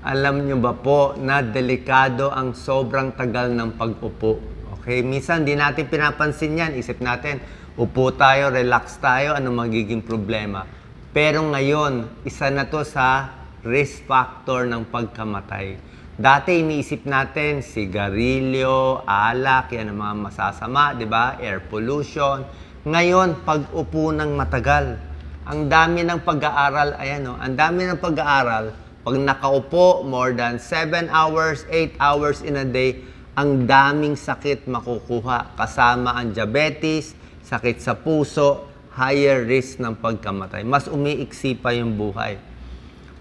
Alam nyo ba po na delikado ang sobrang tagal ng pag-upo? Okay, minsan di natin pinapansin yan. Isip natin, upo tayo, relax tayo, ano magiging problema? Pero ngayon, isa na to sa risk factor ng pagkamatay. Dati iniisip natin, sigarilyo, alak, yan ang mga masasama, di ba? Air pollution. Ngayon, pag-upo ng matagal. Ang dami ng pag-aaral, ayan o, ang dami ng pag-aaral. Pag nakaupo, more than 7 hours, 8 hours in a day, ang daming sakit makukuha. Kasama ang diabetes, sakit sa puso, higher risk ng pagkamatay. Mas umiiksi pa yung buhay.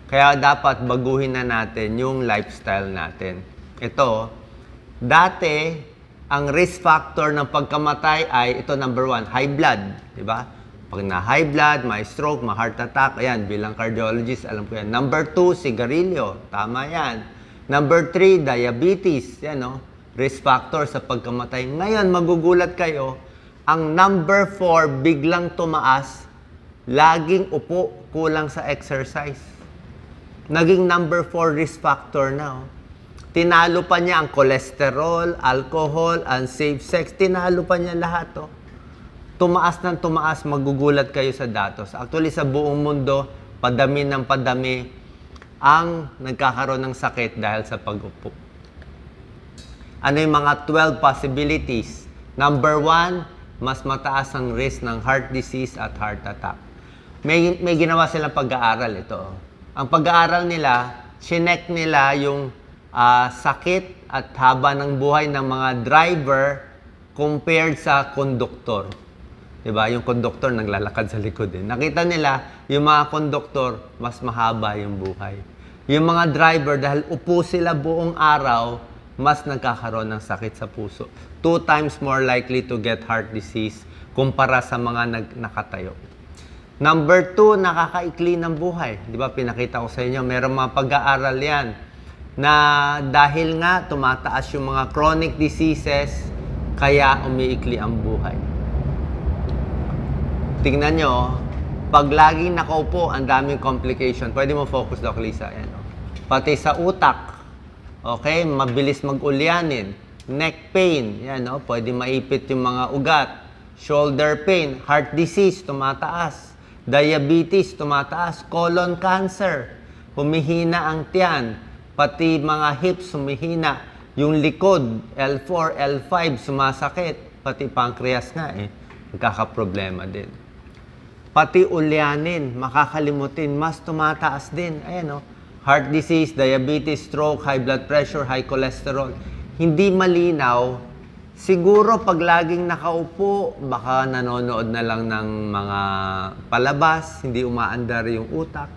Kaya dapat baguhin na natin yung lifestyle natin. Ito, dati, ang risk factor ng pagkamatay ay, ito number 1, high blood. Diba? Pag na high blood, may stroke, may heart attack, ayan, bilang cardiologist, alam ko yan. Number 2, sigarilyo. Tama yan. Number 3, diabetes. Yan, no? Risk factor sa pagkamatay. Ngayon, magugulat kayo, ang number 4, biglang tumaas, laging upo, kulang sa exercise. Naging number 4 risk factor na. Oh. Tinalo pa niya ang cholesterol, alcohol, unsafe sex. Tinalo pa niya lahat. Oh. Tumaas ng tumaas, magugulat kayo sa datos. Actually, sa buong mundo, padami ng padami ang nagkakaroon ng sakit dahil sa pag-upo. Ano yung mga 12 possibilities? Number 1, mas mataas ang risk ng heart disease at heart attack. May ginawa silang pag-aaral ito. Ang pag-aaral nila, chinek nila yung sakit at haba ng buhay ng mga driver compared sa konduktor. Diba? Yung konduktor naglalakad sa likod eh. Nakita nila, yung mga konduktor, mas mahaba yung buhay. Yung mga driver, dahil upo sila buong araw, mas nagkakaroon ng sakit sa puso. 2 times more likely to get heart disease kumpara sa mga nakatayo. Number 2, nakakaikli ng buhay. Diba? Pinakita ko sa inyo, mayroong mga pag-aaral yan na dahil nga tumataas yung mga chronic diseases, kaya umiikli ang buhay. Tingnan nyo, pag laging nakaupo, ang daming complication. Pwede mo focus, Doc Lisa. Ayan, oh. Pati sa utak, okay, mabilis mag-ulyanin. Neck pain, yan, oh. Pwede maipit yung mga ugat. Shoulder pain, heart disease, tumataas. Diabetes, tumataas. Colon cancer, humihina ang tiyan. Pati mga hips, humihina. Yung likod, L4, L5, sumasakit. Pati pancreas nga, eh. Nagkakaproblema din. Pati ulyanin, makakalimutin, mas tumataas din. Ayan, oh. Heart disease, diabetes, stroke, high blood pressure, high cholesterol. Hindi malinaw. Siguro pag laging nakaupo, baka nanonood na lang ng mga palabas, hindi umaandar yung utak.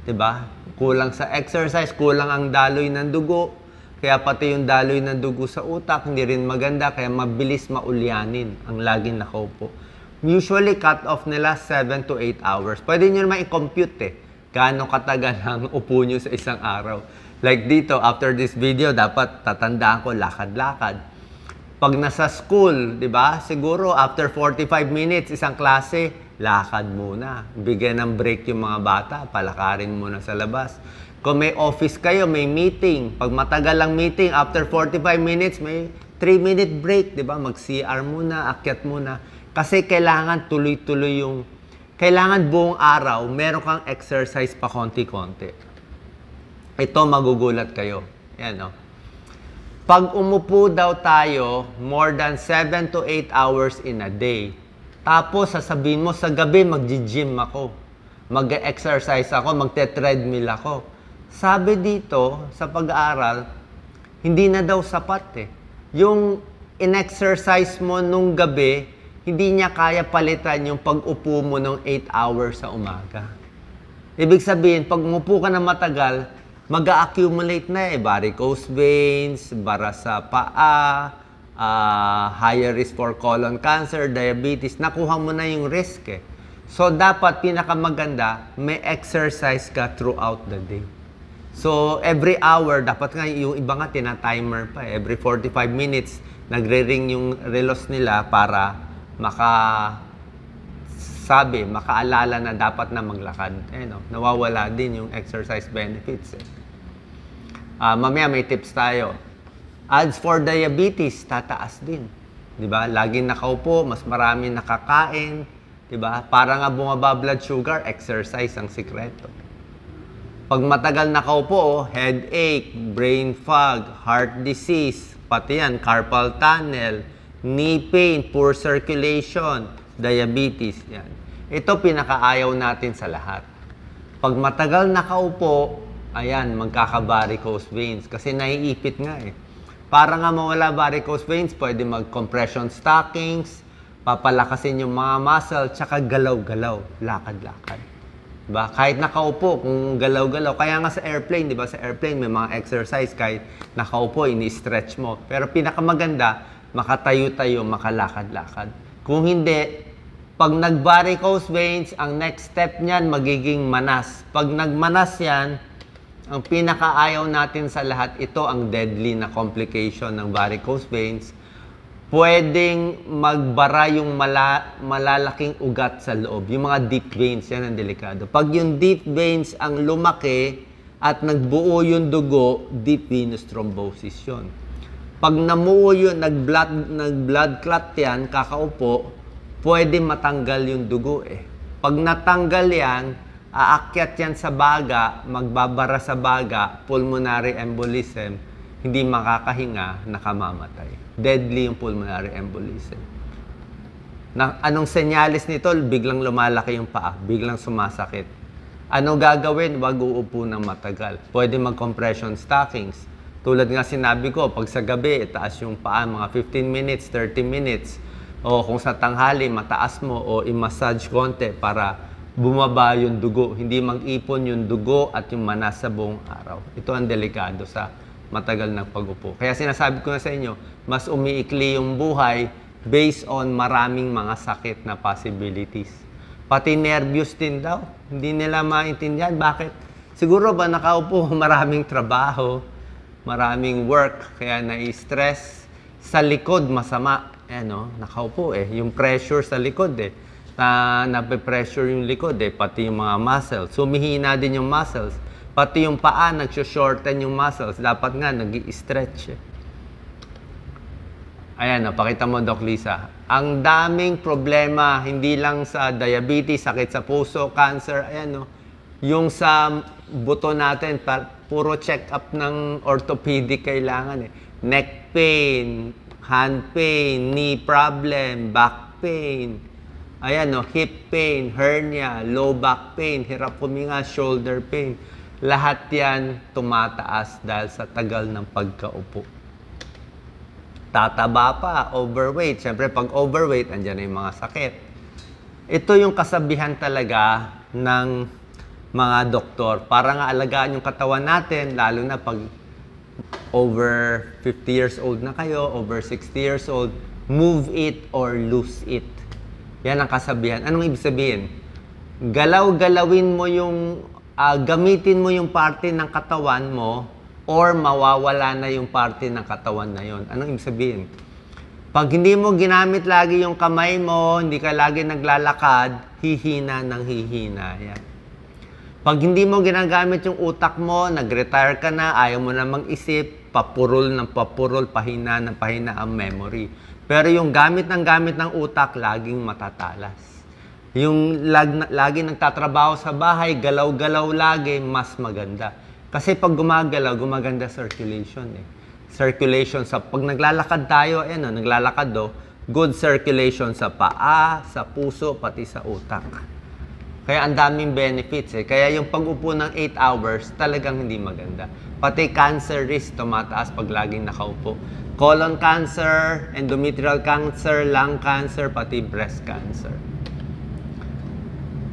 Diba? Kulang sa exercise, kulang ang daloy ng dugo. Kaya pati yung daloy ng dugo sa utak, hindi rin maganda, kaya mabilis maulyanin ang laging nakaupo. Usually, cut-off nila 7 to 8 hours. Pwede nyo naman i-compute eh. Gaano katagal ang upo nyo sa isang araw. Like dito, after this video, dapat tatandaan ko, lakad-lakad. Pag nasa school, di ba? Siguro, after 45 minutes, isang klase, lakad muna. Bigyan ng break yung mga bata, palakarin muna sa labas. Kung may office kayo, may meeting. Pag matagal ang meeting, after 45 minutes, may 3-minute break, di ba? Mag-CR muna, akyat muna. Kasi kailangan tuloy-tuloy yung, kailangan buong araw, meron kang exercise pa konti-konti. Ito, magugulat kayo. Yan, no? Pag umupo daw tayo, more than 7 to 8 hours in a day, tapos sasabihin mo, sa gabi mag-gym ako, mag-exercise ako, magte-treadmill ako. Sabi dito, sa pag-aaral, hindi na daw sapat eh. Yung in-exercise mo nung gabi, hindi niya kaya palitan yung pag-upo mo ng 8 hours sa umaga. Ibig sabihin, pag umupo ka na matagal, mag-a-accumulate na eh. Varicose veins, bara sa paa, higher risk for colon cancer, diabetes. Nakuha mo na yung risk eh. So, dapat pinakamaganda, may exercise ka throughout the day. So, every hour, dapat nga yung iba nga tina-timer pa eh. Every 45 minutes, nagre-ring yung relos nila para makaalala na dapat na maglakad. No? Nawawala din yung exercise benefits. Mamaya may tips tayo. Odds for diabetes, tataas din. 'Di ba? Laging nakaupo, mas marami nakakain, 'di ba? Para nga bumaba blood sugar, exercise ang sikreto. Pag matagal nakaupo, headache, brain fog, heart disease, pati yan, carpal tunnel, knee pain, poor circulation, diabetes, yan. Ito pinakaayaw natin sa lahat. Pag matagal nakaupo, ayan, magkaka-varicose veins kasi naiipit nga eh. Para nga mawala varicose veins, pwede mag-compression stockings, papalakasin yung mga muscle, tsaka galaw-galaw, lakad-lakad. Diba? Kahit nakaupo, kung galaw-galaw, kaya nga sa airplane, diba? Sa airplane may mga exercise kahit nakaupo, ini-stretch mo. Pero pinakamaganda, makatayo-tayo, makalakad-lakad. Kung hindi, pag nag-varicose veins, ang next step niyan magiging manas. Pag nagmanas yan, ang pinakaayaw natin sa lahat, ito ang deadly na complication ng varicose veins. Pwedeng magbara yung malalaking ugat sa loob. Yung mga deep veins, yan ang delikado. Pag yung deep veins ang lumaki at nagbuo yung dugo, deep venous thrombosis yun. Pag namuo yun, nag-blood clot yan, kakaupo, pwede matanggal yung dugo eh. Pag natanggal yan, aakyat yan sa baga, magbabara sa baga, pulmonary embolism, hindi makakahinga, nakamamatay. Deadly yung pulmonary embolism. Anong senyalis nito? Biglang lumalaki yung paa, biglang sumasakit. Ano gagawin? Wag uupo ng matagal. Pwede mag-compression stockings. Tulad nga sinabi ko, pag sa gabi, itaas yung paa, mga 15 minutes, 30 minutes. O kung sa tanghali, mataas mo o i-massage konti para bumaba yung dugo. Hindi mag-ipon yung dugo at yung manas sa buong araw. Ito ang delikado sa matagal na pag-upo. Kaya sinasabi ko na sa inyo, mas umiikli yung buhay based on maraming mga sakit na possibilities. Pati nervous din daw. Hindi nila maintindihan. Bakit? Siguro ba nakaupo, maraming trabaho, maraming work, kaya nai-stress. Sa likod, masama. Nakaupo eh. Yung pressure sa likod eh. Nape-pressure yung likod eh, pati yung mga muscles. Sumihina din yung muscles. Pati yung paa, nagsho-shorten yung muscles. Dapat nga, nag-i-stretch eh. Ayan, pakita mo, Doc Lisa. Ang daming problema, hindi lang sa diabetes, sakit sa puso, cancer, ayan yung sa buto natin, puro check-up ng orthopedic kailangan eh. Neck pain, hand pain, knee problem, back pain, ayan hip pain, hernia, low back pain, hirap huminga, shoulder pain. Lahat yan tumataas dahil sa tagal ng pagkaupo. Tataba pa, overweight. Siyempre, pag overweight, andyan na yung mga sakit. Ito yung kasabihan talaga ng mga doktor. Para nga alagaan yung katawan natin, lalo na pag over 50 years old na kayo, over 60 years old, move it or lose it. Yan ang kasabihan. Anong ibig sabihin? Galaw-galawin mo yung, gamitin mo yung parte ng katawan mo or mawawala na yung parte ng katawan na yon. Anong ibig sabihin? Pag hindi mo ginamit lagi yung kamay mo, hindi ka lagi naglalakad, hihina ng hihina. Yan. Pag hindi mo ginagamit yung utak mo, nag-retire ka na, ayaw mo na mag-isip, papurol ng papurol, pahina ng pahina ang memory. Pero yung gamit ng utak, laging matatalas. Yung lagi nagtatrabaho sa bahay, galaw-galaw lagi, mas maganda. Kasi pag gumagalaw, gumaganda circulation eh. Circulation pag naglalakad tayo, naglalakad good circulation sa paa, sa puso, pati sa utak. Kaya ang daming benefits eh. Kaya yung pag-upo ng 8 hours, talagang hindi maganda. Pati cancer risk tumataas pag laging nakaupo. Colon cancer, endometrial cancer, lung cancer, pati breast cancer.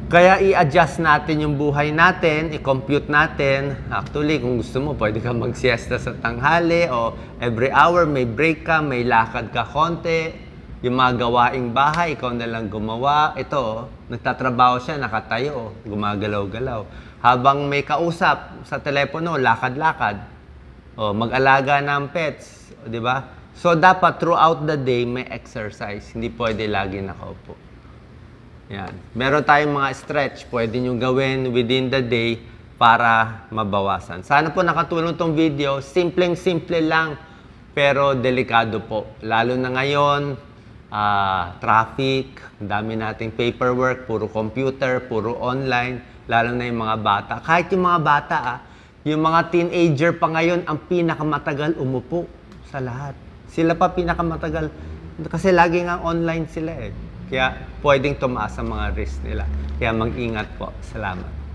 Kaya i-adjust natin yung buhay natin, i-compute natin. Actually, kung gusto mo, pwede ka mag-siesta sa tanghali o every hour may break ka, may lakad ka konti. Yung mga gawaing bahay, ikaw na lang gumawa. Ito, nagtatrabaho siya, nakatayo, gumagalaw-galaw. Habang may kausap sa telepono, lakad-lakad. Mag-alaga ng pets, di ba? So, dapat throughout the day, may exercise. Hindi pwede lagi nakaupo. Yan. Meron tayong mga stretch, pwede nyo gawin within the day para mabawasan. Sana po nakatulong tong video. Simpleng-simple lang, pero delikado po. Lalo na ngayon, traffic, ang dami nating paperwork, puro computer, puro online, lalo na yung mga bata. Kahit yung mga bata, yung mga teenager pa ngayon, ang pinakamatagal umupo sa lahat. Sila pa pinakamatagal. Kasi lagi nga online sila eh. Kaya pwedeng tumaas ang mga risk nila. Kaya mag-ingat po. Salamat.